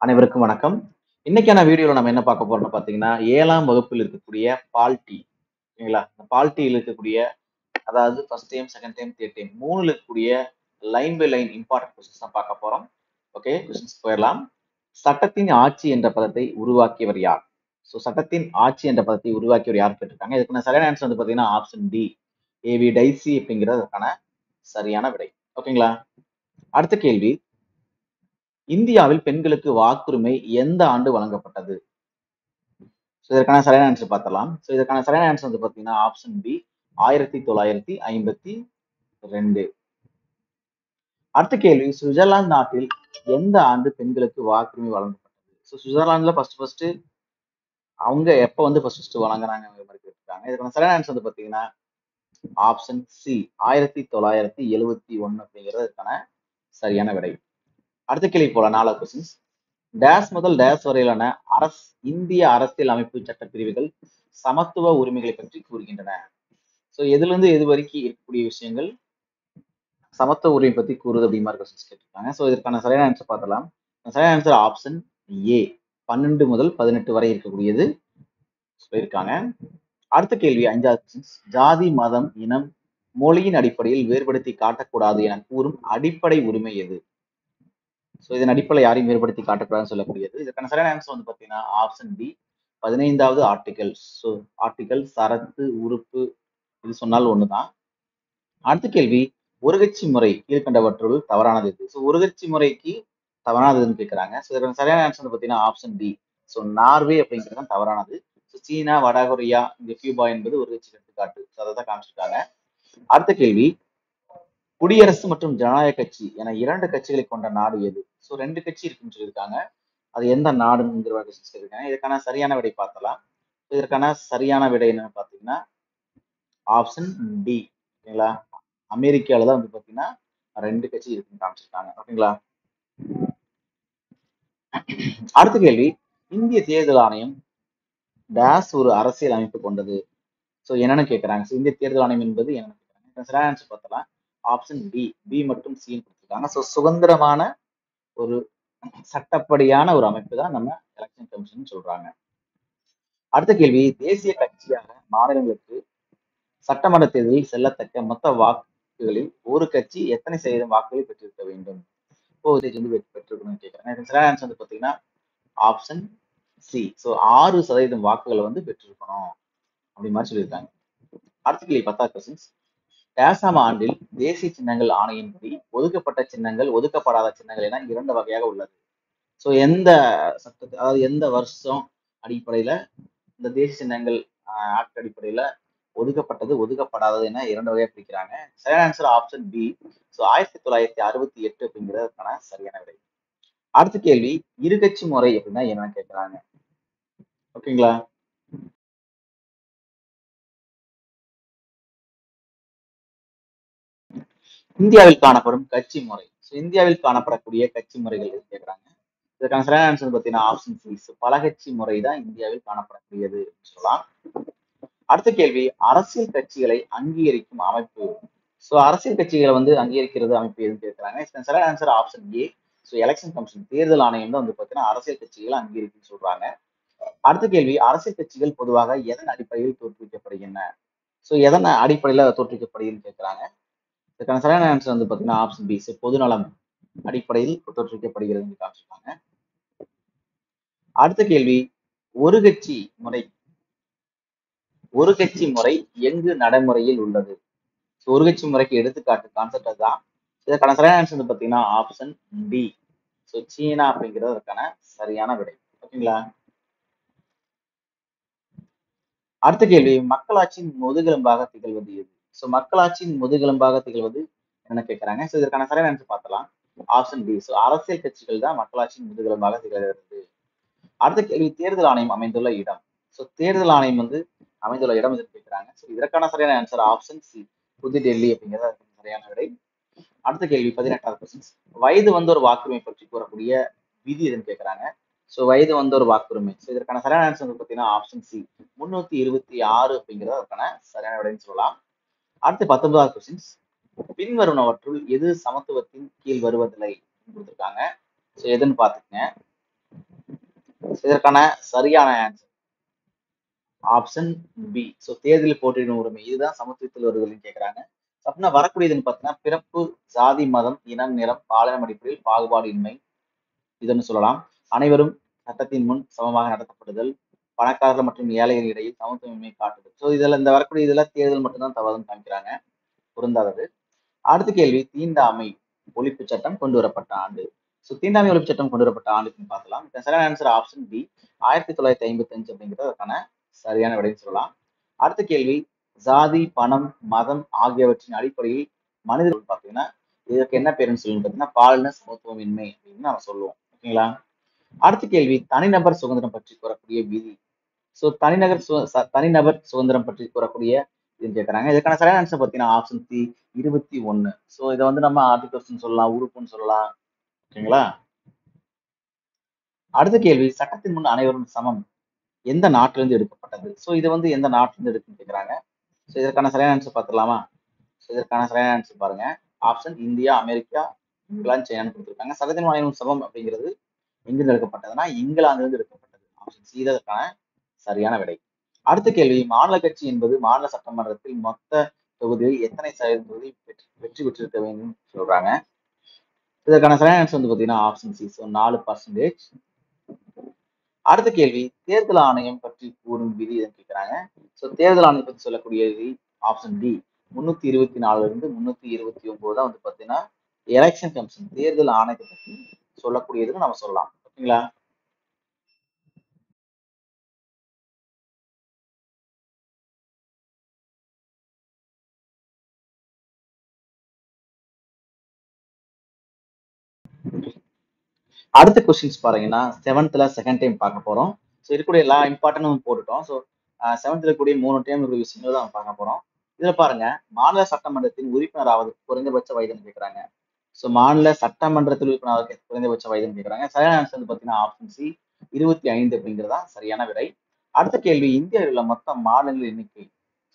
அனைவருக்கும் வணக்கம். இன்னைக்கான வீடியோல நம்ம என்ன பார்க்க போறோம்னு பார்த்தீங்கன்னா, 7ஆம் வகுப்பில் இருக்கக்கூடிய பால்டி ஓகேங்களா? இந்த பால்டியில் இருக்கக்கூடிய அதாவது first time, second time, third time 3ல இருக்கக்கூடிய line by line important questions தான் பார்க்க போறோம். ஓகே, கொஸ்டின்ஸ் போயிரலாம். சட்டத்தின் ஆட்சி என்ற பதத்தை உருவாக்கியவர் யார்? சட்டத்தின் ஆட்சி என்ற பதத்தை உருவாக்கியவர் யார் கேட்டிருக்காங்க. இதுக்கான சரியான ஆன்சர் வந்து பார்த்தீங்கன்னா, ஆப்ஷன் டி. ஏவி டைசி அப்படிங்கிறது அதற்கான சரியான விடை. ஓகேங்களா? அடுத்த கேள்வி, இந்தியாவில் பெண்களுக்கு வாக்குரிமை எந்த ஆண்டு வழங்கப்பட்டது? இதற்கான சரியான ஆன்சர் பார்த்தலாம். இதற்கான சரியான ஆன்சர் வந்து பார்த்தீங்கன்னா, ஆப்ஷன் பி 1952. அடுத்த கேள்வி, சுவிட்சர்லாந்து நாட்டில் எந்த ஆண்டு பெண்களுக்கு வாக்குரிமை வழங்கப்பட்டது? சுவிட்சர்லாந்துல ஃபர்ஸ்ட் அவங்க எப்ப வந்து ஃபர்ஸ்ட் வழங்குறாங்கங்கிற மாதிரி கேட்டிருக்காங்க. இதுக்கான சரியான ஆன்சர் வந்து பார்த்தீங்கன்னா, ஆப்ஷன் சி 1971 அப்படிங்கிறது இதுக்கான சரியான விடை. அடுத்த கேள்வி போலாம், 4வது கொஸ்டின்ஸ். டேஸ் முதல் டேஸ் வரையிலான இந்திய அரசியல் அமைப்பு சட்டப்பிரிவுகள் சமத்துவ உரிமைகளை பற்றி கூறுகின்றன. எதுல இருந்து எது வரைக்கும் இருக்கக்கூடிய விஷயங்கள் சமத்துவ உரிமை பத்தி கூறுது அப்படி மாதிரி கொஸ்டின்ஸ் கேட்டிருக்காங்க. இதற்கான சரியான ஆன்சர் பார்த்தலாம். சரியான ஆன்சர் ஆப்ஷன் ஏ 12 முதல் 18 வரை இருக்கக்கூடியது சொல்லியிருக்காங்க. அடுத்த கேள்வி 5வது கொஸ்டின்ஸ். ஜாதி, மதம், இனம், மொழியின் அடிப்படையில் வேறுபடுத்தி காட்டக்கூடாது என கூறும் அடிப்படை உரிமை எது? இதன் அடிப்படையில் யாரையும் வேறுபடுத்தி காட்டக்கூடாதுன்னு சொல்லக்கூடியது. இதற்கான சரியான ஆன்சர் வந்து பார்த்தீங்கன்னா, ஆப்ஷன் டி 15வது ஆர்டிகல். ஆர்டிகல், சரத்து, உறுப்பு இது சொன்னால் ஒண்ணுதான். அடுத்த கேள்வி, ஒரு கட்சி முறை கீழ்கண்டவற்றுள் தவறானது எது? ஒரு கட்சி முறைக்கு தவறானதுன்னு கேட்கிறாங்க. இதற்கான சரியான ஆன்சர் வந்து பார்த்தீங்கன்னா, ஆப்ஷன் டி. நார்வே அப்படிங்கிறது தான் தவறானது. சீனா, வடகொரியா, இந்த கியூபா என்பது ஒரு கட்சி எடுத்துக்காட்டு. அதை தான் காமிச்சிருக்காங்க. அடுத்த கேள்வி, குடியரசு மற்றும் ஜனநாயக கட்சி என 2 கட்சிகளை கொண்ட நாடு எது? 2 கட்சி இருக்குன்னு சொல்லியிருக்காங்க. அது எந்த நாடுங்கிற இருக்காங்க. இதுக்கான சரியான விடை பார்த்தலாம். இதற்கான சரியான விடை என்னன்னு பார்த்தீங்கன்னா, ஆப்ஷன் டி. ஓகேங்களா? அமெரிக்கால தான் வந்து பார்த்தீங்கன்னா 2 கட்சி இருக்குன்னு காமிச்சிருக்காங்க. ஓகேங்களா? அடுத்த கேள்வி, இந்திய தேர்தல் ஆணையம் டேஸ் ஒரு அரசியல் அமைப்பு கொண்டது. என்னன்னு கேட்கறாங்க. இந்திய தேர்தல் ஆணையம் என்பது என்னன்னு கேட்கறாங்க. சரியான ஆன்சர் பார்த்தலாம். Option D. பி மற்றும் சி கொடுத்திருக்காங்க. சுதந்திரமான ஒரு சட்டப்படியான ஒரு அமைப்பு தான் நம்ம எலெக்ஷன் கமிஷன் சொல்றாங்க. அடுத்த கேள்வி, தேசிய கட்சியாக மாநிலங்களுக்கு சட்டமன்ற தேர்தலில் செல்லத்தக்க மொத்த வாக்குகளில் ஒரு கட்சி எத்தனை சதவீதம் வாக்குகளை பெற்றிருக்க வேண்டும்? வந்து பெற்றிருக்கணும்னு கேட்கறாங்க. சரியான ஆன்சர் வந்து பாத்தீங்கன்னா, ஆப்ஷன் சி. 6% வாக்குகளை வந்து பெற்றிருக்கணும் அப்படி மாதிரி சொல்லியிருக்காங்க. அடுத்த கேள்வி 10வது கொஸ்டின்ஸ். டேசாம் ஆண்டில் தேசிய சின்னங்கள் ஆணையின்படி ஒதுக்கப்பட்ட சின்னங்கள், ஒதுக்கப்படாத சின்னங்கள் என 2 வகையாக உள்ளது. எந்த அதாவது எந்த வருஷம் அடிப்படையில இந்த தேசிய சின்னங்கள் ஆக்ட் அடிப்படையில ஒதுக்கப்பட்டது, ஒதுக்கப்படாதது என 2 வகையா பிரிக்கிறாங்க. சரியான ஆன்சர் ஆப்ஷன் பி. 1968 அப்படிங்கிறதுக்கான சரியான விடை. அடுத்த கேள்வி, இருகட்சி முறை அப்படின்னா என்னன்னு கேட்கிறாங்க. ஓகேங்களா? இந்தியாவில் காணப்படும் கட்சி முறை. இந்தியாவில் காணப்படக்கூடிய கட்சி முறைகள் கேட்கிறாங்க. இதற்கான சரியான ஆன்சர் பார்த்தீங்கன்னா, ஆப்ஷன் சி. பலகட்சி முறை தான் இந்தியாவில் காணப்படக்கூடியது சொல்லலாம். அடுத்த கேள்வி, அரசியல் கட்சிகளை அங்கீகரிக்கும் அமைப்பு. அரசியல் கட்சிகளை வந்து அங்கீகரிக்கிறது அமைப்பு எதுன்னு கேட்கிறாங்க. சரியான answer option A. Election commission, தேர்தல் ஆணையம் தான் வந்து பார்த்தீங்கன்னா அரசியல் கட்சிகளை அங்கீகரிக்கும் சொல்றாங்க. அடுத்த கேள்வி, அரசியல் கட்சிகள் பொதுவாக எதன் அடிப்படையில் தோற்றுவிக்கப்படுகின்றன? எதன் அடிப்படையில தோற்றுவிக்கப்படுதுன்னு கேட்கிறாங்க. இதுக்கான சரியான ஆன்சர் வந்து பார்த்தீங்கன்னா, ஆப்ஷன் பி. பொதுநலம் அடிப்படையில் தோற்றுவிக்கப்படுகிறது காமிச்சிருக்காங்க. அடுத்த கேள்வி, ஒரு கட்சி முறை ஒரு கட்சி முறை எங்கு நடைமுறையில் உள்ளது? ஒரு கட்சி முறைக்கு எடுத்துக்காட்டு கான்செப்ட் தான். இதற்கான சரியான ஆன்சர் வந்து பார்த்தீங்கன்னா, ஆப்ஷன் டி. சீனா அப்படிங்கிறது அதற்கான சரியான விடை. ஓகேங்களா? அடுத்த கேள்வி, மக்களாட்சியின் முதுகெலும்பாக திகழ்வது எது? மக்களாட்சியின் முதுகெலும்பாக திகழ்வது என்ன கேட்கிறாங்க. இதற்கான சரியான ஆன்சர் பார்த்தலாம். Option D. அரசியல் கட்சிகள் தான் மக்களாட்சியின் முதுகெலும்பாக திகழ்கிறது. அடுத்த கேள்வி, தேர்தல் ஆணையம் அமைந்துள்ள இடம். தேர்தல் ஆணையம் வந்து அமைந்துள்ள இடம் எதுன்னு கேட்கிறாங்க. இதற்கான சரியான ஆன்சர் ஆப்ஷன் சி. புதுடெல்லி அப்படிங்கிறது சரியான விடை. அடுத்த கேள்வி 18வது கொஸ்டின்ஸ். வயது வந்தோர் வாக்குரிமை பற்றி கூறக்கூடிய விதி எதுன்னு கேட்கிறாங்க. வயது வந்தோர் வாக்குரிமை. இதற்கான சரியான ஆன்சர் வந்து பார்த்தீங்கன்னா, ஆப்ஷன் சி 326 அப்படிங்கிறது அதற்கான சரியான விடைன்னு சொல்லலாம். அடுத்து 19வது கொஸ்டின்ஸ். பின்வருவனவற்றுள் எது சமத்துவத்தின் கீழ் வருவதில்லை கொடுத்திருக்காங்க. எதுன்னு பாத்துக்கங்க. இதற்கான சரியான ஆன்சர் ஆப்ஷன் பி. ஸோ தேர்தலில் போட்டியிடும் உரிமை இதுதான் சமத்துவத்தில் வருதல்னு கேட்கிறாங்க. அப்படின்னா வரக்கூடியதுன்னு பார்த்தீங்கன்னா பிறப்பு, ஜாதி, மதம், இனம், நிறம், பாலினம் அடிப்படையில் பாகுபாடு இன்மை இதுன்னு சொல்லலாம். அனைவரும் சட்டத்தின் முன் சமமாக நடத்தப்படுதல், பணக்காரர்கள் மற்றும் ஏழைகள் இடையில் சமத்துவமின்மை காட்டுதல். ஸோ இதுல இந்த வரக்கூடிய இதுல தேர்தல் மட்டும்தான் தவறுன்னு காமிக்கிறாங்க, பொருந்தாதது. அடுத்த கேள்வி தீண்டாமை ஒழிப்பு சட்டம் கொண்டு வரப்பட்ட ஆண்டு. ஸோ தீண்டாமை ஒழிப்பு சட்டம் கொண்டு வரப்பட்ட ஆண்டுன்னு பார்க்கலாம். சரியான ஆன்சர் ஆப்ஷன் பி 1955 அப்படிங்கிறது அதுக்கான சரியான விடைன்னு சொல்லலாம். அடுத்த கேள்வி ஜாதி, பணம், மதம் ஆகியவற்றின் அடிப்படையில் மனிதர்கள் பார்த்தீங்கன்னா இதற்கு என்ன பேருன்னு சொல்லி பார்த்தீங்கன்னா பாலின சமத்துவமின்மை அப்படின்னு நம்ம சொல்லுவோம். ஓகேங்களா? அடுத்த கேள்வி தனிநபர் சுதந்திரம் பற்றி கூறக்கூடிய விதி. ஸோ தனிநபர் சுதந்திரம் பற்றி கூறக்கூடிய இது கேட்கறாங்க. இதுக்கான சரியான ஆன்சர் பார்த்தீங்கன்னா ஆப்ஷன் சி 21. ஸோ இதை வந்து நம்ம ஆர்டிகல்ஸ்ன்னு சொல்லலாம், உறுப்புன்னு சொல்லலாம். ஓகேங்களா? அடுத்த கேள்வி சட்டத்தின் முன் அனைவரும் சமம் எந்த நாட்டிலிருந்து எடுக்கப்பட்டது? ஸோ இது வந்து எந்த நாட்டிலிருந்து எடுக்குன்னு கேட்கறாங்க. ஸோ இதற்கான சரியான ஆன்சர் பார்த்துடலாமா? ஸோ இதற்கான சரியான ஆன்சர் பாருங்க. ஆப்ஷன் இந்தியா, அமெரிக்கா, இங்கிலாந்து, சைனான்னு கொடுத்துருக்காங்க. சட்டத்தின் முன் அனைவரும் சமம் அப்படிங்கிறது எங்கிருந்து எடுக்கப்பட்டதுன்னா இங்கிலாந்திலிருந்து எடுக்கப்பட்டது. ஆப்ஷன் சி தான் இதற்கான சரியான விடை. அடுத்த கேள்வி மாநில கட்சி என்பது மாநில சட்டமன்றத்தில் மொத்த தொகுதியில் எத்தனை சதவீத தொகுதி வெற்றி பெற்றிருக்க வேண்டும் சொல்றாங்க. இதற்கான சரியான ஆன்சர் வந்து பாத்தீங்கன்னா ஆப்ஷன் சி. ஸோ 4%. அடுத்த கேள்வி தேர்தல் ஆணையம் பற்றி கூறும் விதி எதுன்னு கேட்கிறாங்க. ஸோ தேர்தல் ஆணையம் பற்றி சொல்லக்கூடிய விதி ஆப்ஷன் டி 324 இருந்து 329 தான் வந்து பாத்தீங்கன்னா எலெக்ஷன் கமிஷன் தேர்தல் ஆணையத்தை பற்றி சொல்லக்கூடியதுன்னு நம்ம சொல்லலாம். ஓகேங்களா? அடுத்த கொஸ்டின்ஸ் பாத்தீங்கன்னா செவன்த்ல செகண்ட் டைம் பார்க்க போறோம். ஸோ இருக்கக்கூடிய எல்லா இம்பார்ட்டன்டும் போட்டுட்டோம். ஸோ செவன்த்ல கூடிய 3 டைம் இருக்கிற விஷயங்கள் தான் பார்க்க போறோம். இதுல பாருங்க மாநில சட்டமன்றத்தின் உறுப்பினர் ஆவது குறைந்தபட்ச வயதுன்னு கேட்கறாங்க. ஸோ மாநில சட்டமன்றத்தில் உறுப்பினர் குறைந்தபட்ச வயதுன்னு கேட்கறாங்க. சரியான ஆன்சர் வந்து பாத்தீங்கன்னா ஆப்ஷன் சி 25 அப்படிங்கிறதா சரியான விடை. அடுத்த கேள்வி இந்தியாவில் உள்ள மொத்த மாநிலங்கள் எண்ணிக்கை.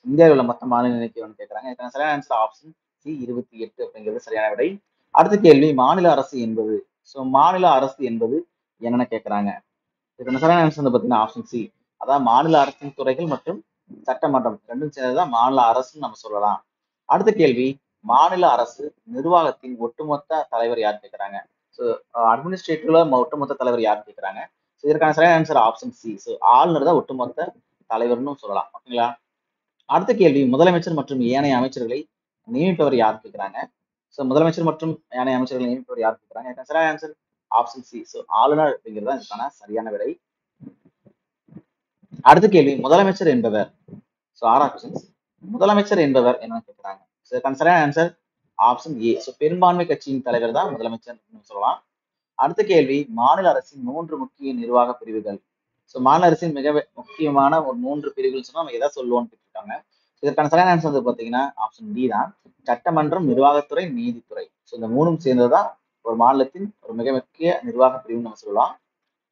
இந்தியாவில் உள்ள மொத்த மாநில எண்ணிக்கை வந்து கேட்கறாங்க. இதுக்கான சரியான ஆன்சர் ஆப்ஷன் சி 28 அப்படிங்கிறது சரியான விடை. அடுத்த கேள்வி மாநில அரசு என்பது. ஸோ மாநில அரசு என்பது என்னன்னு கேட்கறாங்க. இதுக்கான சரியான ஆன்சர் வந்து பாத்தீங்கன்னா ஆப்ஷன் சி. அதாவது மாநில அரசின் துறைகள் மற்றும் சட்டமன்றம் ரெண்டும் சேர்ந்ததுதான் மாநில அரசுன்னு நம்ம சொல்லலாம். அடுத்த கேள்வி மாநில அரசு நிர்வாகத்தின் ஒட்டுமொத்த தலைவர் யார் கேட்கறாங்க. ஸோ அட்மினிஸ்ட்ரேட்டிவ்ல ஒட்டுமொத்த தலைவர் யாருன்னு கேட்கறாங்க. இதற்கான சரியான ஆன்சர் ஆப்ஷன் சி. ஸோ ஆளுநர் தான் ஒட்டுமொத்த தலைவர்னு சொல்லலாம். ஓகேங்களா? அடுத்த கேள்வி முதலமைச்சர் மற்றும் ஏனைய அமைச்சர்களை நியமிப்பவர் யார் கேட்கிறாங்க. ஸோ முதலமைச்சர் மற்றும் ஏனைய அமைச்சர்களை நியமிப்பவர் யார் கேட்கிறாங்க. இதுக்கான சரியான ஆன்சர் ஆப்ஷன் சி. ஸோ ஆளுநர் அப்படிங்கிறது தான் இதுக்கான சரியான விடை. அடுத்த கேள்வி முதலமைச்சர் என்பவர். ஸோ 6வது கொஸ்டின் முதலமைச்சர் என்பவர் என்னன்னு கேட்கிறாங்க. ஸோ இதுக்கான சரியான ஆன்சர் ஆப்ஷன் ஏ. ஸோ பெரும்பான்மை கட்சியின் தலைவர் தான் முதலமைச்சர் சொல்லலாம். அடுத்த கேள்வி மாநில அரசின் 3 முக்கிய நிர்வாக பிரிவுகள். ஸோ மாநில அரசின் மிக முக்கியமான ஒரு 3 பிரிவுகள் சொன்னா நம்ம எதை சொல்லுவோம்னு கேட்டிருக்காங்க. இதற்கான சரியான ஆன்சர் வந்து பாத்தீங்கன்னா ஆப்ஷன் டி தான். சட்டமன்றம், நிர்வாகத்துறை, நீதித்துறை. ஸோ இந்த மூணும் சேர்ந்ததுதான் ஒரு மாநிலத்தின் ஒரு மிக முக்கிய நிர்வாக பிரிவுன்னு நம்ம சொல்லலாம்.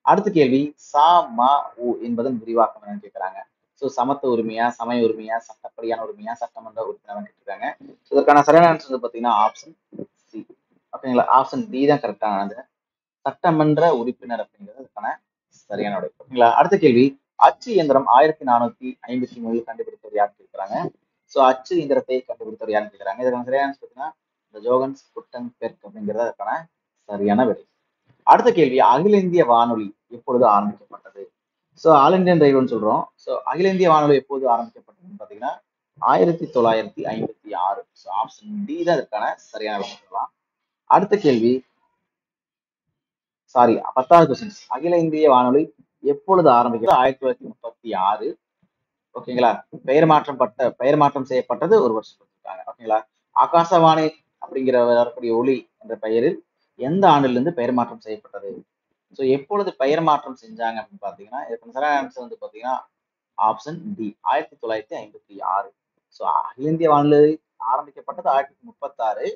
அடுத்த கேள்வி சா ம உ என்பதன் விரிவாக்கம் என்னன்னு கேட்கிறாங்க. ஸோ சமத்துவ உரிமையா, சமய உரிமையா, சட்டப்படியான உரிமையா, சட்டமன்ற உறுப்பினர் கேட்டிருக்காங்க. இதற்கான சரியான ஆன்சர் வந்து பாத்தீங்கன்னா ஆப்ஷன் சி. ஓகேங்களா? ஆப்ஷன் டி தான் கரெக்டானது. சட்டமன்ற உறுப்பினர் அப்படிங்கிறது அதுக்கான சரியான விடை. ஓகேங்களா? அடுத்த கேள்வி அச்சு இயந்திரம் 1453 கண்டுபிடித்தவர் யாருன்னு கேட்கிறாங்க. ஸோ அச்சு இயந்திரத்தை கண்டுபிடித்தவர் யாருன்னு கேட்கிறாங்க. இதுக்கான சரியான பார்த்தீங்கன்னா இந்த ஜோகன்ஸ் குட்டன்பெர்க் அப்படிங்கிறது அதுக்கான சரியான விடை. அடுத்த கேள்வி அகில இந்திய வானொலி எப்பொழுது ஆரம்பிக்கப்பட்டது. ஸோ ஆல் இந்தியன் ரேடியோன்னு சொல்றோம். ஸோ அகில இந்திய வானொலி எப்போது ஆரம்பிக்கப்பட்டதுன்னு பார்த்தீங்கன்னா 1956. ஸோ ஆப்ஷன் டி தான் இதுக்கான சரியான விடை சொல்லலாம். அடுத்த கேள்வி சாரி 10வது கொஸ்டின் அகில இந்திய வானொலி எப்பொழுது ஆரம்பிக்கிறது 1936. ஓகேங்களா? பெயர் மாற்றம் செய்யப்பட்டது ஒரு வருஷம் கொடுத்துருக்காங்க. ஓகேங்களா? ஆகாசவாணி அப்படிங்கிற வரக்கூடிய ஒளி என்ற பெயரில் எந்த ஆண்டிலிருந்து பெயர் மாற்றம் செய்யப்பட்டது. ஸோ எப்பொழுது பெயர் மாற்றம் செஞ்சாங்க அப்படின்னு பாத்தீங்கன்னா இதுக்கு சரியான ஆன்சர் வந்து பாத்தீங்கன்னா ஆப்ஷன் டி 1956. ஸோ அகில இந்திய வானொலி ஆரம்பிக்கப்பட்டது 1936.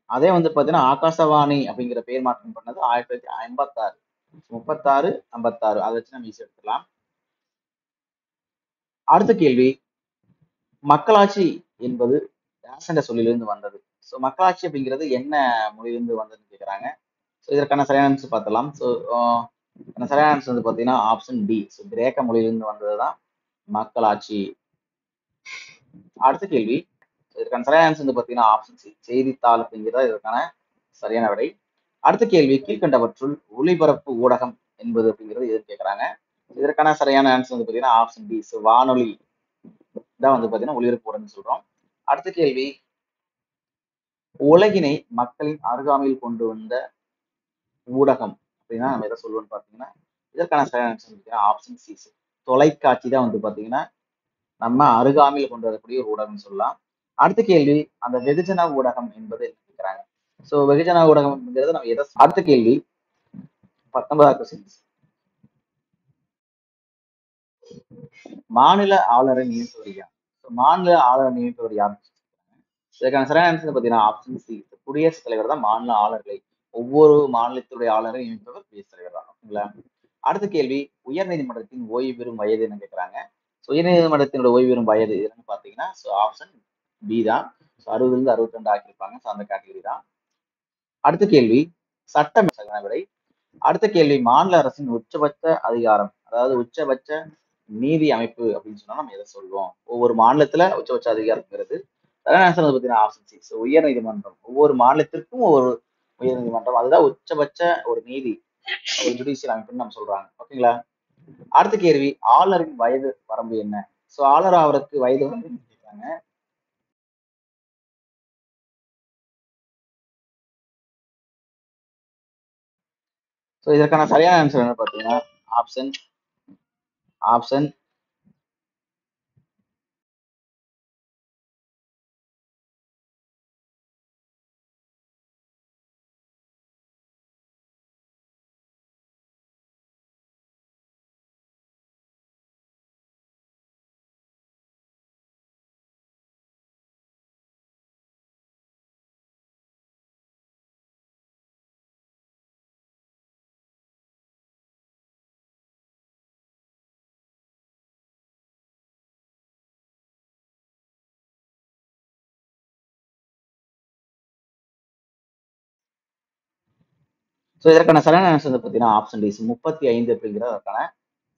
அதே வந்து பாத்தீங்கன்னா ஆகாசவாணி அப்படிங்கிற பேர் மாற்றம் பண்ணது 1956. 36, 56 அதை வச்சு நம்ம ஈஸியா எடுத்துக்கலாம். அடுத்த கேள்வி மக்களாட்சி என்பது டேஷ் என்ற சொல்லிலிருந்து வந்தது. ஸோ மக்களாட்சி அப்படிங்கிறது என்ன மொழியிலிருந்து வந்ததுன்னு கேட்குறாங்க. ஸோ இதற்கான சரியான ஆன்சர் பார்த்தலாம். ஸோ சரியான ஆன்சர் வந்து பாத்தீங்கன்னா ஆப்ஷன் டி. கிரேக்க மொழியிலிருந்து வந்ததுதான் மக்களாட்சி. அடுத்த கேள்வி, இதற்கான சரியான ஆன்சர் வந்து பாத்தீங்கன்னா ஆப்ஷன் சி, செய்தித்தாள் அப்படிங்கிறதா இதற்கான சரியான விடை. அடுத்த கேள்வி, கீழ்கண்டவற்றுள் ஒளிபரப்பு ஊடகம் என்பது அப்படிங்கிறது எது கேட்கறாங்க. இதற்கான சரியான ஆன்சர் வந்து பாத்தீங்கன்னா ஆப்ஷன் டி, வானொலி தான் வந்து பாத்தீங்கன்னா ஒளிபரப்பு ஊடகம்னு சொல்றோம். அடுத்த கேள்வி, உலகினை மக்களின் அருகாமையில் கொண்டு வந்த ஊடகம் அப்படின்னா நம்ம எதை சொல்லுவோம்னு பாத்தீங்கன்னா, இதற்கான சரியான ஆன்சர் வந்து ஆப்ஷன் சி, தொலைக்காட்சி தான் வந்து பாத்தீங்கன்னா நம்ம அருகாமையில் கொண்டு வரக்கூடிய ஒரு ஊடகம்னு சொல்லலாம். அடுத்த கேள்வி, அந்த வெகுஜன ஊடகம் என்பது என்ன கேட்கிறாங்க. சோ வெகுஜன ஊடகம்ங்கிறது நம்ம எதை, அடுத்த கேள்வி 19வது கொஸ்டின், மாநில ஆளுநரை நியமிப்பவர் யார். மாநில ஆளுநர் நியமிப்பவர் யார். இதற்கான சரியான ஆன்சர் பாத்தீங்கன்னா ஆப்ஷன் சி, குடியரசுத் தலைவர் தான் மாநில ஆளுநர்களை, ஒவ்வொரு மாநிலத்துடைய ஆளுநரை நியமிப்பவர் குடியரசுத் தலைவர் தான். ஓகேங்களா. அடுத்த கேள்வி, உயர் நீதிமன்றத்தின் ஓய்வு பெறும் வயது என்ன கேட்கிறாங்க. உயர் நீதிமன்றத்தினுடைய ஓய்வு பெறும் வயது என்னன்னு பாத்தீங்கன்னா ஆப்ஷன் பி தான். 60 இருந்து 62 ஆக்கியிருப்பாங்க. அந்த கேட்டகரி தான். அடுத்த கேள்வி, சட்டம் விடை. அடுத்த கேள்வி, மாநில அரசின் உச்சபட்ச அதிகாரம், அதாவது உச்சபட்ச நீதி அமைப்பு அப்படின்னு சொன்னா நம்ம எதை சொல்லுவோம். ஒவ்வொரு மாநிலத்துல உச்சபட்ச அதிகாரம்ங்கிறது சரியான ஆன்சர் வந்து பாத்தீங்கன்னா ஆப்ஷன் சி, உயர் நீதிமன்றம். ஒவ்வொரு மாநிலத்திற்கும் ஒவ்வொரு உயர் நீதிமன்றம், அதுதான் உச்சபட்ச ஒரு நீதி, ஒரு ஜுடிஷியல் அமைப்புன்னு நம்ம சொல்றாங்க. ஓகேங்களா. அடுத்த கேள்வி, ஆளுநரின் வயது வரம்பு என்ன. ஆளுநர் அவருக்கு வயது வரம்பு கேட்கிறாங்க. இதற்கான சரியான ஆன்சர் என்ன பாத்தீங்கன்னா ஆப்ஷன் ஆப்ஷன் இதற்கான சரியான ஆன்சர் வந்து பாத்தீங்கன்னா ஆப்ஷன் டி, 35 அப்படிங்கிறது அதற்கான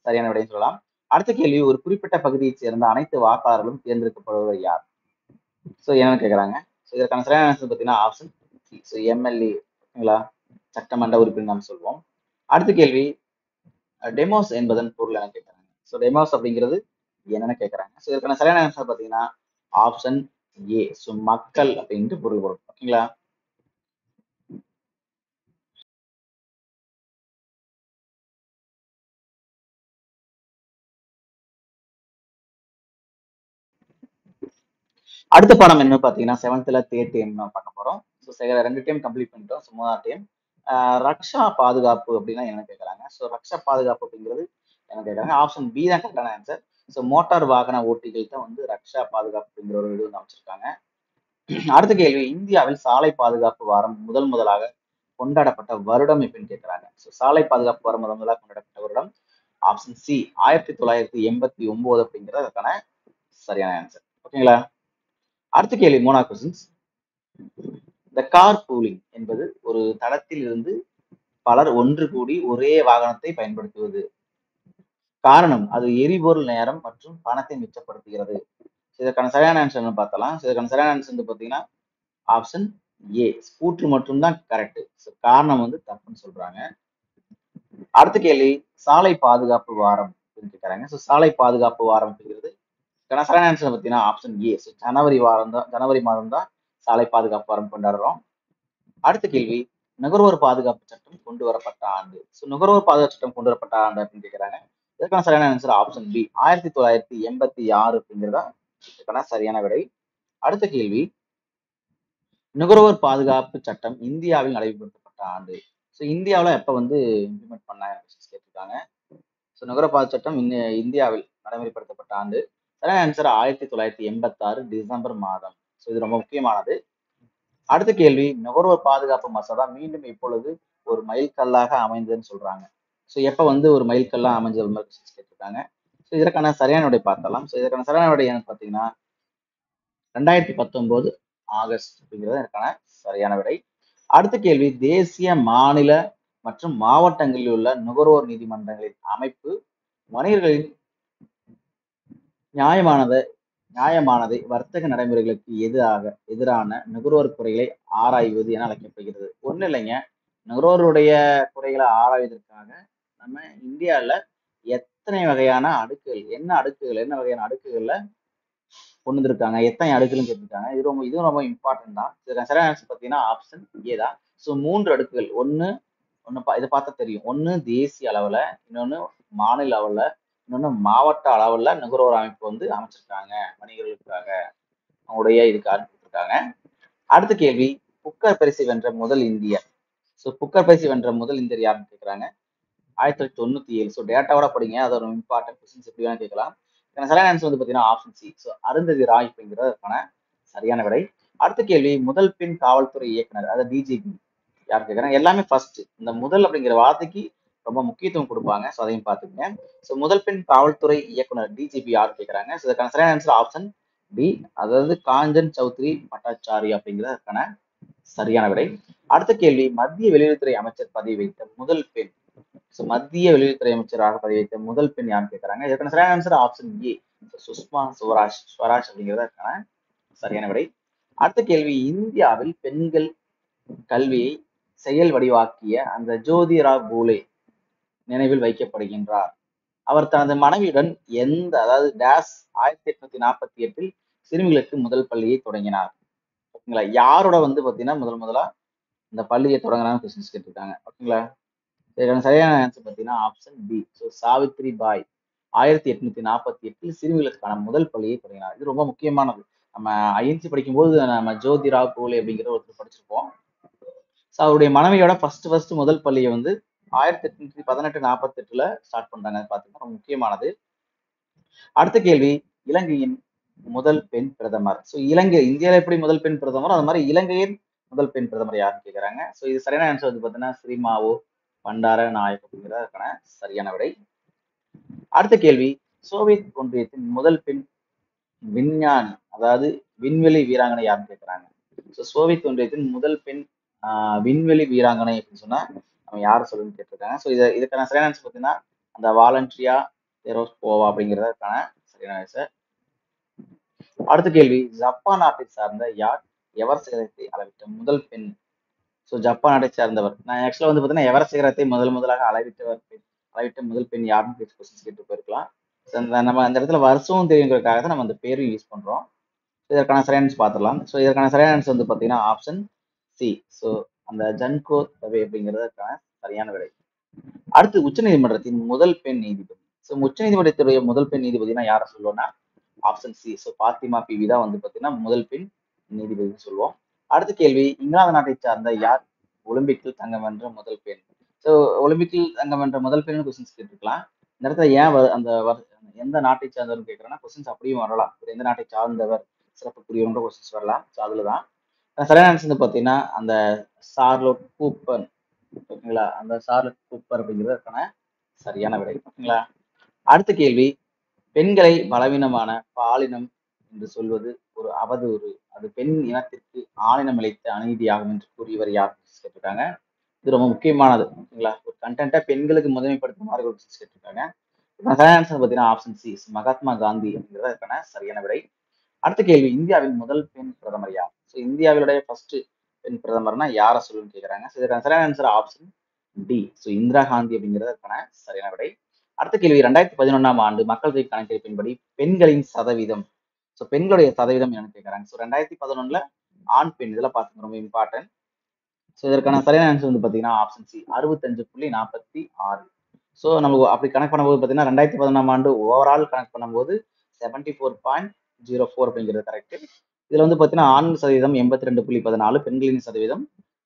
சரியான விடைன்னு சொல்லலாம். அடுத்த கேள்வி, ஒரு குறிப்பிட்ட பகுதியைச் சேர்ந்த அனைத்து வாக்காளர்களும் தேர்ந்தெடுக்கப்படுவர் யார். என்னன்னு கேக்குறாங்க. இதற்கான சரியான ஆன்சர் பாத்தீங்கன்னா ஆப்ஷன் சி, எம்எல்ஏ. ஓகேங்களா, சட்டமன்ற உறுப்பினர் நாம் சொல்வோம். அடுத்த கேள்வி, டெமோஸ் என்பதன் பொருள் என்ன கேட்கறாங்க. டெமோஸ் அப்படிங்கிறது என்னன்னு கேட்கறாங்க. இதற்கான சரியான ஆன்சர் பாத்தீங்கன்னா ஆப்ஷன் ஏ, மக்கள் அப்படின்ட்டு பொருள் வரும். ஓகேங்களா. அடுத்த பாடம் என்ன பாத்தீங்கன்னா 7th தேர்ட் டைம் பார்க்க போறோம். ரெண்டு டைம் கம்ப்ளீட் பண்ணிட்டோம். 3வது டைம் ரக்ஷா பாதுகாப்பு அப்படின்னா என்ன கேட்கறாங்க. ரக்ஷா பாதுகாப்பு அப்படிங்கிறது என்ன கேட்கறாங்க. ஆப்ஷன் பி தான் கரெக்டான ஆன்சர். மோட்டார் வாகன ஓட்டிகள் தான் வந்து ரக்ஷா பாதுகாப்பு அப்படிங்கிற ஒரு இது வந்து அமைச்சிருக்காங்க. அடுத்த கேள்வி, இந்தியாவில் சாலை பாதுகாப்பு வாரம் முதலாக கொண்டாடப்பட்ட வருடம் எப்படின்னு கேட்கறாங்க. சாலை பாதுகாப்பு வாரம் முதலாக கொண்டாடப்பட்ட வருடம் ஆப்ஷன் சி, 1989 அப்படிங்கிறது அதுக்கான சரியான ஆன்சர். ஓகேங்களா. அடுத்த கேள்வி, 3வது கொஸ்டின், இந்த கார் பூலிங் என்பது ஒரு தளத்தில் இருந்து பலர் ஒன்று கூடி ஒரே வாகனத்தை பயன்படுத்துவது. காரணம், அது எரிபொருள், நேரம் மற்றும் பணத்தை மிச்சப்படுத்துகிறது. இதற்கான சரியான ஆன்சர் பார்த்தலாம். இதற்கான சரியான ஆன்சர் வந்து பாத்தீங்கன்னா ஆப்ஷன் ஏ, ஸ்கூட்டர் மட்டும் தான் கரெக்ட். காரணம் வந்து தப்புன்னு சொல்றாங்க. அடுத்த கேள்வி, சாலை பாதுகாப்பு வாரம் கேட்கறாங்க. சாலை பாதுகாப்பு வாரம் அப்படிங்கிறது சரியான ஆன்சர் பார்த்தீங்கன்னா ஆப்ஷன் ஏ, ஜனவரி வாரம் தான், ஜனவரி மாதம் தான் சாலை பாதுகாப்பு வாரம் கொண்டாடுறோம். அடுத்த கேள்வி, நுகர்வோர் பாதுகாப்பு சட்டம் கொண்டு வரப்பட்ட ஆண்டு. நுகர்வோர் பாதுகாப்பு சட்டம் கொண்டு வரப்பட்ட ஆண்டு அப்படின்னு கேட்கிறாங்க. இதற்கான சரியான ஆன்சர் ஆப்ஷன் பி, 1986 அப்படிங்கிறதா இதுக்கான சரியான விடை. அடுத்த கேள்வி, நுகர்வோர் பாதுகாப்பு சட்டம் இந்தியாவில் நடைமுறைப்படுத்தப்பட்ட ஆண்டு. இந்தியாவில் எப்ப வந்து இம்ப்ளிமெண்ட் பண்ணாங்க கேட்டிருக்காங்க. நுகர்வோர் பாதுகாப்பு சட்டம் இந்தியாவில் நடைமுறைப்படுத்தப்பட்ட ஆண்டு. சரியான ஆன்சர் 1986 டிசம்பர் மாதம். இது ரொம்ப முக்கியமானது. அடுத்த கேள்வி, நுகர்வோர் பாதுகாப்பு மசோதா மீண்டும் இப்பொழுது ஒரு மைல்கல்லாக அமைந்ததுன்னு சொல்றாங்க. எப்ப வந்து ஒரு மைல்கல்லா அமைஞ்ச கேட்டிருக்காங்க. இதற்கான சரியான விடை பார்த்தலாம். இதற்கான சரியான விடை என்னன்னு பாத்தீங்கன்னா 2019 ஆகஸ்ட் அப்படிங்கிறது எனக்கான சரியான விடை. அடுத்த கேள்வி, தேசிய மாநில மற்றும் மாவட்டங்களில் உள்ள நுகர்வோர் நீதிமன்றங்களின் அமைப்பு வணிகர்களின் நியாயமானதை நியாயமானதை வர்த்தக நடைமுறைகளுக்கு எதிரான நுகர்வோர் குறைகளை ஆராய்வது என அழைக்கப்படுகிறது. ஒன்றும் இல்லைங்க, நுகர்வோருடைய குறைகளை ஆராய்வதற்காக நம்ம இந்தியாவில் எத்தனை வகையான அடுக்குகள், என்ன வகையான அடுக்குகள்ல கொண்டு வந்திருக்காங்க, எத்தனை அடுக்குன்னு கேட்டிருக்காங்க. இதுவும் ரொம்ப இம்பார்ட்டன்ட் தான். சரியான ஆன்சர் பார்த்தீங்கன்னா ஆப்ஷன் ஏ தான். ஸோ 3 அடுக்குகள். இதை பார்த்தா தெரியும். ஒன்று தேசிய அளவில், இன்னொன்று மாநில அளவில், இன்னொன்று மாவட்ட அளவில் நுகர்வோர் அமைப்பு வந்து அமைச்சிருக்காங்க வணிகர்களுக்காக, அவங்களுடைய இதுக்காக கொடுத்துருக்காங்க. அடுத்த கேள்வி, புக்கர் பரிசை வென்ற முதல் இந்தியர். ஸோ புக்கர் பரிசை வென்ற முதல் இந்தியர் யாருன்னு கேட்குறாங்க. 1997. ஸோ டேட்டாவோட படிங்க, அது ஒரு இம்பார்ட்டன்ட் கொஸ்டின்ஸ் எப்படி வேணா கேட்கலாம். சரியான ஆன்சர் வந்து பார்த்தீங்கன்னா option C. So Arundhati Roy அப்படிங்கிறதுக்கான சரியான விடை. அடுத்த கேள்வி, முதல் பெண் காவல்துறை இயக்குனர், அதாவது டிஜிபி யார் கேட்குறாங்க. எல்லாமே ஃபர்ஸ்ட், இந்த முதல் அப்படிங்கிற வார்த்தைக்கு ரொம்ப முக்கியத்துவம் கொடுப்பாங்க. ஸோ அதையும் பார்த்துக்கங்க. ஸோ முதல் பெண் காவல்துறை இயக்குனர் டிஜிபி யார் கேட்குறாங்க. ஸோ இதுக்கான சரியான ஆன்சர் ஆப்ஷன் டி, அதாவது காஞ்சன் சௌத்ரி பட்டாச்சாரி அப்படிங்கிறதுக்கான சரியான விடை. அடுத்த கேள்வி, மத்திய வெளியுறவுத்துறை அமைச்சர் பதவி வைத்த முதல் பெண். ஸோ மத்திய வெளியுறவுத்துறை அமைச்சராக பதவி வைத்த முதல் பெண் யாருன்னு கேட்கறாங்க. இதற்கான சரியான answer option A, Sushma Swaraj அப்படிங்கிறதுக்கான சரியான விடை. அடுத்த கேள்வி, இந்தியாவில் பெண்கள் கல்வியை செயல் வடிவாக்கிய அந்த ஜோதிராவ் பூலே நினைவில் வைக்கப்படுகின்றார். அவர் தனது மனைவியுடன் அதாவது டேஸ் 1848 சிறுமிகளுக்கு முதல் பள்ளியை தொடங்கினார். ஓகேங்களா, யாரோட வந்து பாத்தீங்கன்னா முதலா இந்த பள்ளியை தொடங்கினாங்க கொஸ்டின்ஸ் கேட்டிருக்காங்க. ஓகேங்களா, சரியான ஆன்சர் பார்த்தீங்கன்னா ஆப்ஷன் பி. ஸோ சாவித்ரி பாய் 1848 சிறுமிகளுக்கான முதல் பள்ளியை தொடங்கினார். இது ரொம்ப முக்கியமானது. நம்ம ஐஎன்சி படிக்கும்போது நம்ம ஜோதிராவ் பூலே அப்படிங்கிற ஒருத்தர் படிச்சிருப்போம். ஸோ அவருடைய மனைவியோட ஃபர்ஸ்ட் முதல் பள்ளியை வந்து 1848 ஸ்டார்ட் பண்றாங்க. பார்த்தீங்கன்னா ரொம்ப முக்கியமானது. அடுத்த கேள்வி, இலங்கையின் முதல் பெண் பிரதமர். ஸோ இந்தியாவில் எப்படி முதல் பெண் பிரதமர், அது மாதிரி இலங்கையின் முதல் பெண் பிரதமர் யாருன்னு கேட்குறாங்க. ஸோ இது சரியான ஆன்சர் வந்து பார்த்தீங்கன்னா ஸ்ரீமாவோ பண்டார நாயக் அப்படிங்கிறதுக்கான சரியான விடை. அடுத்த கேள்வி, சோவியத் ஒன்றியத்தின் முதல் பெண் விஞ்ஞானி, அதாவது விண்வெளி வீராங்கனை யாருன்னு கேட்குறாங்க. ஸோ சோவியத் ஒன்றியத்தின் முதல் பெண் விண்வெளி வீராங்கனை அப்படின்னு சொன்னா நம்ம யாரை சொல்லுன்னு கேட்டிருக்காங்க. ஸோ இதுக்கான சரியான ஆன்சர் பார்த்தீங்கன்னா அந்த வாலண்டியா தெரோஸ்கோவா அப்படிங்கிறதுக்கான சரியான ஆன்சர். அடுத்த கேள்வி, ஜப்பான் நாட்டை சார்ந்த யார் எவர் சிகரத்தை அளவிட்ட முதல் பெண். ஸோ ஜப்பான் நாட்டை சார்ந்தவர். நான் ஆக்சுவலா வந்து பார்த்தீங்கன்னா எவர் சிகரத்தை முதலாக அளவிட்ட முதல் பெண் யாருன்னு கொஸ்டின்ஸ் கேட்டு போயிருக்கலாம். நம்ம அந்த இடத்துல வருஷமும் தெரியுங்கிறதுக்காக தான் நம்ம அந்த பேரும் யூஸ் பண்றோம். இதற்கான சரியான ஆன்சர் பார்த்துடலாம். ஸோ இதற்கான சரியான ஆன்சர் வந்து பார்த்தீங்கன்னா ஆப்ஷன் சி. ஸோ அந்த ஜன்கோ தவே அப்படிங்கிறதுக்கான சரியான விடை. அடுத்து, உச்சநீதிமன்றத்தின் முதல் பெண் நீதிபதி. ஸோ உச்சநீதிமன்றத்துடைய முதல் பெண் நீதிபதினா யாரை சொல்லுவோம்னா option C. So Fathima Beevi தான் வந்து பார்த்தீங்கன்னா முதல் பெண் நீதிபதினு சொல்லுவோம். அடுத்த கேள்வி, இங்கிலாந்து நாட்டை சார்ந்த யார் ஒலிம்பிக்கில் தங்கம் வென்ற முதல் பெண். ஸோ ஒலிம்பிக்கில் தங்கம் வென்ற முதல் பெண் கொஸ்டின்ஸ் கேட்டுருக்கலாம். இந்த இடத்துல ஏன் எந்த நாட்டை சார்ந்தவர்னு கேட்குறேன்னா கொஸ்டின்ஸ் அப்படியும் வரலாம். எந்த நாட்டை சார்ந்தவர் சிறப்புக்குரியவன்ற கொஸ்டின்ஸ் வரலாம். ஸோ அதில் தான் சரியான ஆன்சர் வந்து பார்த்தீங்கன்னா அந்த சார்லோட் கூப்பர். ஓகேங்களா, அந்த சார்லோட் கூப்பர் அப்படிங்கிறதுக்கான சரியான விடை. ஓகேங்களா, அடுத்த கேள்வி, பெண்களை பலவீனமான பாலினம் என்று சொல்வது ஒரு அவதூறு, அது பெண் இனத்திற்கு ஆணினம் இழைத்த அநீதியாகும் என்று கூறியவர் யார் கேட்டிருக்காங்க. இது ரொம்ப முக்கியமானது. ஓகேங்களா, ஒரு கண்டென்ட்டை பெண்களுக்கு முதன்மைப்படுத்தும் மாதிரி ஒரு கேட்டிருக்காங்க. சரியான ஆன்சர் பார்த்தீங்கன்னா ஆப்ஷன் சி, மகாத்மா காந்தி அப்படிங்கிறதுக்கான சரியான விடை. அடுத்த கேள்வி, இந்தியாவின் முதல் பெண் பிரதமர் யார். ஸோ இந்தியாவிலுடைய ஃபர்ஸ்ட் பெண் பிரதமர்னா யாரை சொல்லுன்னு கேட்குறாங்க. ஸோ இதுக்கான சரியான answer option D. So Indira Gandhi அப்படிங்கிறதுக்கான சரியான விடை. அடுத்த கேள்வி, 2011ஆம் ஆண்டு மக்கள் தொகை கணக்கெடுப்பின்படி பெண்களின் சதவீதம். ஸோ பெண்களுடைய சதவீதம் என்னன்னு கேட்குறாங்க. ஸோ 2011 ஆண் பெண் இதெல்லாம் பார்த்துக்க ரொம்ப இம்பார்ட்டன்ட். ஸோ இதற்கான சரியான ஆன்சர் வந்து பார்த்தீங்கன்னா ஆப்ஷன் சி, 65.46. ஸோ நம்ம அப்படி கணக்கு பண்ணும்போது பார்த்தீங்கன்னா 2011ஆம் ஆண்டு ஓவரால் கணக்கு பண்ணும்போது 74.04 அப்படிங்கிறது கரெக்ட். இதுல வந்து பார்த்தீங்கன்னா ஆண் சதவீதம் 82.14, பெண்களின் சதவீதம்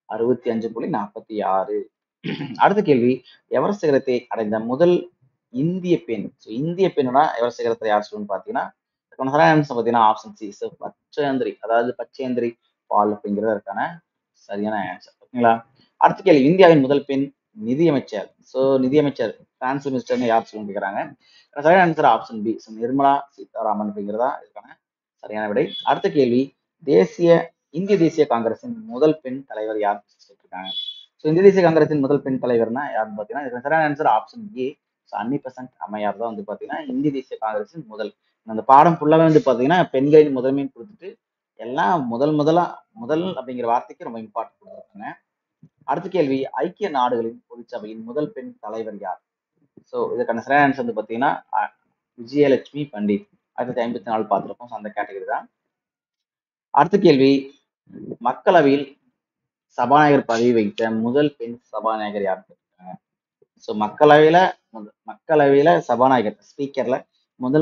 65.46. அடுத்த கேள்வி, எவரெஸ்ட் சிகரத்தை அடைந்த முதல் இந்திய பெண். ஸோ இந்திய பெண்ணா எவரெஸ்ட் சிகரத்தை யார் சொல்லுன்னு பார்த்தீங்கன்னா பார்த்தீங்கன்னா ஆப்ஷன் சி, பச்சேந்திரி, அதாவது பச்சேந்திரி பால் அப்படிங்கிறதுக்கான சரியான ஆன்சர். ஓகேங்களா, அடுத்த கேள்வி, இந்தியாவின் முதல் பெண் நிதியமைச்சர். ஸோ நிதியமைச்சர் பினான்சியல் மினிஸ்டர்னு யார் சொல்லுன்னு கேட்குறாங்க. சரியான answer option B, Nirmala Sitharaman அப்படிங்கிறதா இதுக்கான சரியான விடை. அடுத்த கேள்வி, இந்திய தேசிய காங்கிரசின் முதல் பெண் தலைவர் யார் கேட்டிருக்காங்க. ஸோ இந்திய தேசிய காங்கிரசின் முதல் பெண் தலைவர்னா யாருன்னு பார்த்தீங்கன்னா, இதுக்கு சரியான ஆன்சர் ஆப்ஷன் ஏ. ஸோ அன்னி பெசன்ட் அம்மையார் தான் வந்து பார்த்தீங்கன்னா, இந்திய தேசிய காங்கிரசின் முதல். அந்த பாடம் ஃபுல்லாவே வந்து பார்த்தீங்கன்னா, பெண்களின் முதன்மைன்னு கொடுத்துட்டு, எல்லாம் முதல் அப்படிங்கிற வார்த்தைக்கு ரொம்ப இம்பார்ட்டன்ட் கொடுத்துருக்காங்க. அடுத்த கேள்வி, ஐக்கிய நாடுகளின் பொதுச்சபையின் முதல் பெண் தலைவர் யார்? ஸோ இதுக்கான சரியான ஆன்சர் வந்து பார்த்தீங்கன்னா, விஜயலட்சுமி பண்டிட். 1954 பார்த்திருப்போம். அந்த கேட்டகரி தான். அடுத்த கேள்வி, மக்களவையில் சபாநாயகர் பதவி வைத்த முதல் பெண் சபாநாயகர் யாருன்னு கேட்டிருக்காங்க. ஸோ மக்களவையில சபாநாயகர் ஸ்பீக்கர்ல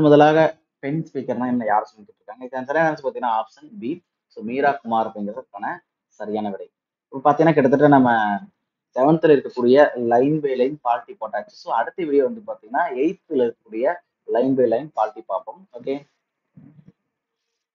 முதலாக பெண் ஸ்பீக்கர்னா என்ன யார் சொல்லிட்டு இருக்காங்க. இதுக்கான சரியான ஆன்சர் பார்த்தீங்கன்னா option B. So Meira Kumar அப்படிங்கிறதுக்கான சரியான விடை. இப்போ பார்த்தீங்கன்னா கிட்டத்தட்ட நம்ம 7th இருக்கக்கூடிய லைன் பை லைன் பால்ட்டி போட்டாச்சு. ஸோ அடுத்த வீடியோ வந்து பார்த்தீங்கன்னா 8th இருக்கக்கூடிய லைன் பை லைன் பால்ட்டி பார்ப்போம். ஓகே.